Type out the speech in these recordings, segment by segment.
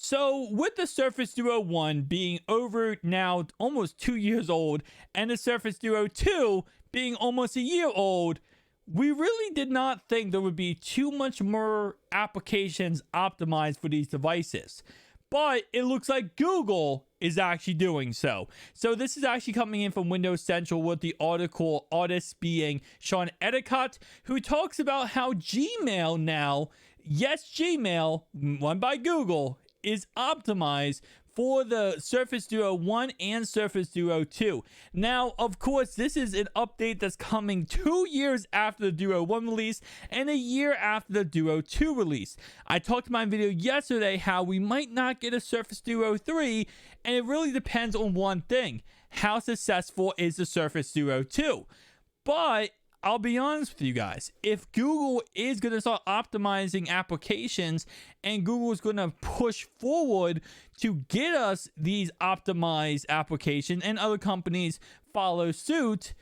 So, with the Surface Duo 1 being over now almost 2 years old, and the Surface Duo 2 being almost a year old, we really did not think there would be too much more applications optimized for these devices. But it looks like Google is actually doing so. So this is actually coming in from Windows Central with the artist being Sean Endicott, who talks about how Gmail now, yes, Gmail, run by Google, is optimized for the Surface Duo 1 and Surface Duo 2. Now, of course, this is an update that's coming 2 years after the Duo 1 release and a year after the Duo 2 release. I talked in my video yesterday how we might not get a Surface Duo 3, and it really depends on one thing: how successful is the Surface Duo 2? But I'll be honest with you guys, if Google is going to start optimizing applications and Google is going to push forward to get us these optimized applications and other companies follow suit,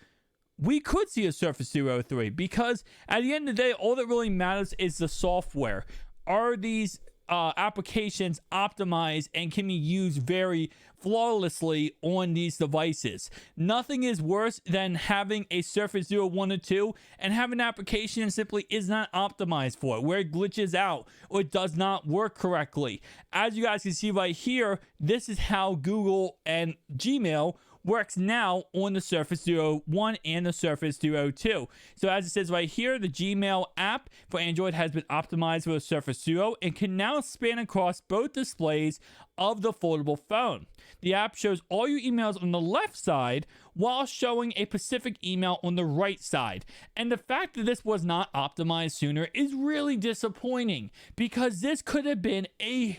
we could see a Surface Duo 3, because at the end of the day, all that really matters is the software. Are these applications optimized and can be used very flawlessly on these devices? Nothing is worse than having a Surface Duo 1 or 2 and have an application simply is not optimized for it, where it glitches out or it does not work correctly. As you guys can see right here, this is how Google and Gmail works now on the Surface Duo 1 and the Surface Duo 2. So as it says right here, the Gmail app for Android has been optimized for the Surface Duo and can now span across both displays of the foldable phone. The app shows all your emails on the left side while showing a specific email on the right side. And the fact that this was not optimized sooner is really disappointing, because this could have been an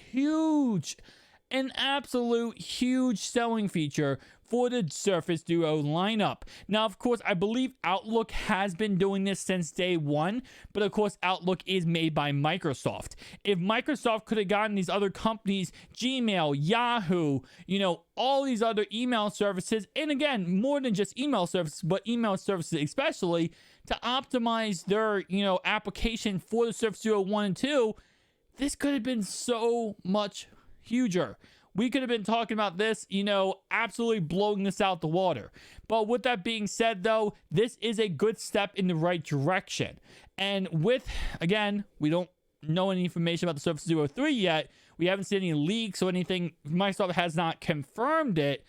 absolute huge selling feature for the Surface Duo lineup. Now, of course, I believe Outlook has been doing this since day one, but of course, Outlook is made by Microsoft. If Microsoft could have gotten these other companies, Gmail, Yahoo, all these other email services, and again, more than just email services, but email services especially, to optimize their, application for the Surface Duo 1 and 2, this could have been so much huger. We could have been talking about this, absolutely blowing this out the water. But with that being said, though, this is a good step in the right direction. And again, we don't know any information about the Surface Duo 3 yet. We haven't seen any leaks or anything. Microsoft has not confirmed it.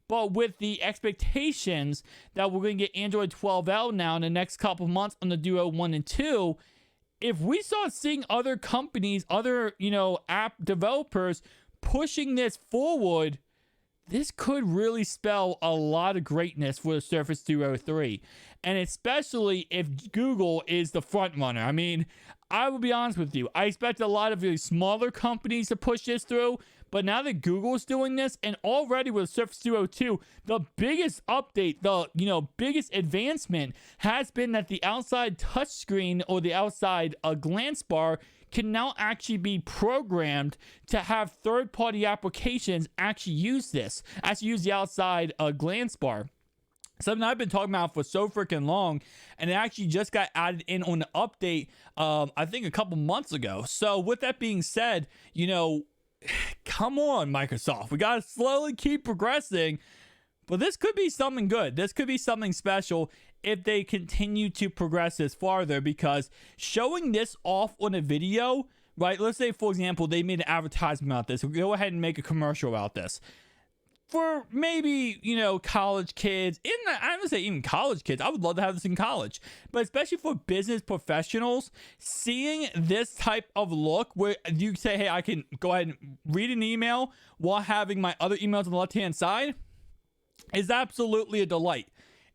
But with the expectations that we're going to get Android 12L now in the next couple months on the Duo 1 and 2, if we start seeing other companies, other, app developers pushing this forward, this could really spell a lot of greatness for the Surface Duo 3. And especially if Google is the front runner. I mean, I will be honest with you, I expect a lot of the smaller companies to push this through, but now that Google's doing this, and already with Surface Duo 2, the biggest update, the biggest advancement has been that the outside touchscreen or the outside glance bar can now actually be programmed to have third-party applications actually use the outside glance bar. Something I've been talking about for so freaking long, and it actually just got added in on the update, I think a couple months ago. So with that being said, come on, Microsoft. We got to slowly keep progressing. But this could be something good. This could be something special if they continue to progress this farther, because showing this off on a video, right? Let's say, for example, they made an advertisement about this. We'll go ahead and make a commercial about this. For maybe, college kids, I would say even college kids, I would love to have this in college, but especially for business professionals, seeing this type of look where you say, hey, I can go ahead and read an email while having my other emails on the left-hand side is absolutely a delight.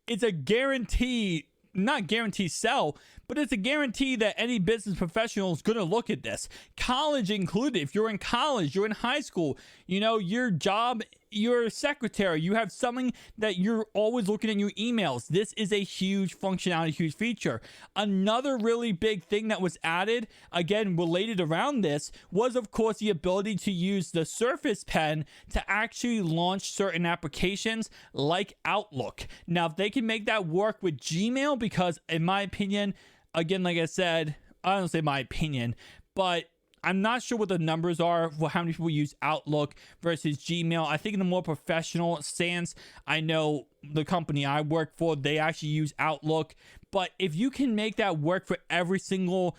It's a guarantee, not guarantee sell, but it's a guarantee that any business professional is going to look at this. College included. If you're in college, you're in high school, your job, you're a secretary, you have something that you're always looking at your emails. This is a huge functionality, huge feature. Another really big thing that was added, again, related around this, was of course the ability to use the Surface Pen to actually launch certain applications like Outlook. Now, if they can make that work with Gmail, because in my opinion, again, like I said, I don't say my opinion, but I'm not sure what the numbers are for how many people use Outlook versus Gmail. I think in a more professional stance, I know the company I work for, they actually use Outlook. But if you can make that work for every single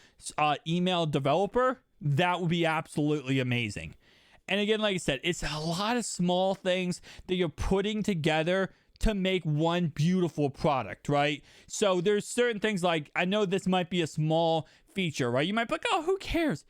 email developer, that would be absolutely amazing. And again, like I said, it's a lot of small things that you're putting together to make one beautiful product, right? So there's certain things like, I know this might be a small feature, right? You might be like, oh, who cares?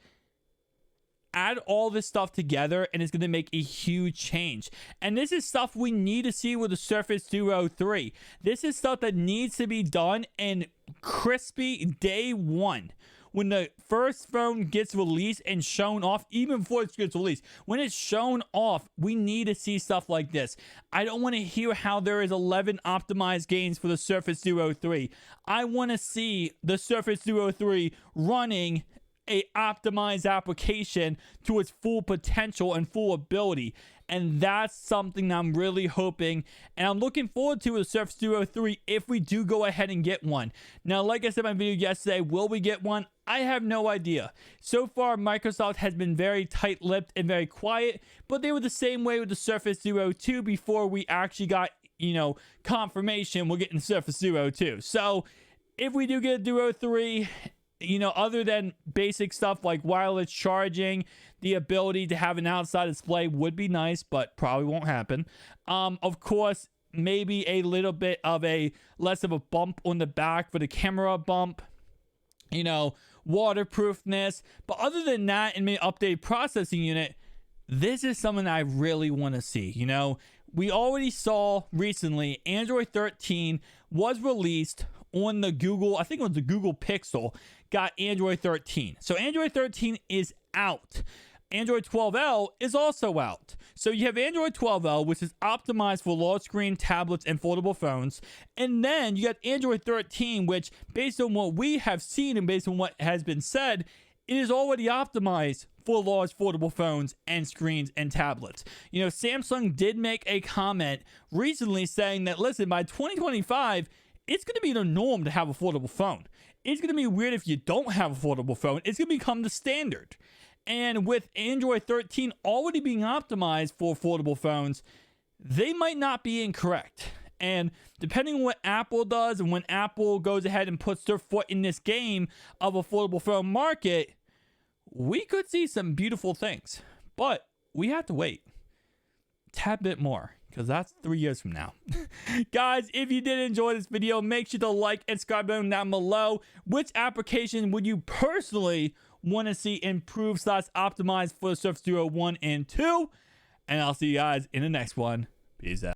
Add all this stuff together and it's going to make a huge change. And this is stuff we need to see with the Surface Duo 3. This is stuff that needs to be done in crispy day one. When the first phone gets released and shown off, even before it gets released, when it's shown off, we need to see stuff like this. I don't want to hear how there is 11 optimized games for the Surface Duo 3. I want to see the Surface Duo 3 running a optimized application to its full potential and full ability. And that's something that I'm really hoping and I'm looking forward to with the Surface Duo 3 if we do go ahead and get one. Now, like I said in my video yesterday, will we get one? I have no idea. So far, Microsoft has been very tight-lipped and very quiet, but they were the same way with the Surface Duo 2 before we actually got, confirmation we're getting Surface Duo 2. So if we do get a Duo 3, other than basic stuff like wireless charging, the ability to have an outside display would be nice, but probably won't happen. Of course, maybe a little bit of a less of a bump on the back for the camera bump, waterproofness. But other than that, and maybe updated processing unit, this is something I really want to see. We already saw recently Android 13 was released on the Google, I think it was the Google Pixel, got Android 13. So Android 13 is out. Android 12L is also out. So you have Android 12L, which is optimized for large screen tablets and foldable phones. And then you got Android 13, which based on what we have seen and based on what has been said, it is already optimized for large foldable phones and screens and tablets. Samsung did make a comment recently saying that, listen, by 2025, it's going to be the norm to have a foldable phone. It's going to be weird if you don't have a foldable phone. It's going to become the standard. And with Android 13 already being optimized for foldable phones, they might not be incorrect. And depending on what Apple does and when Apple goes ahead and puts their foot in this game of a foldable phone market, we could see some beautiful things. But we have to wait a tad bit more, because that's 3 years from now. Guys, if you did enjoy this video, make sure to like and subscribe down below. Which application would you personally want to see improved / optimized for the Surface Duo 1 and 2? And I'll see you guys in the next one. Peace out.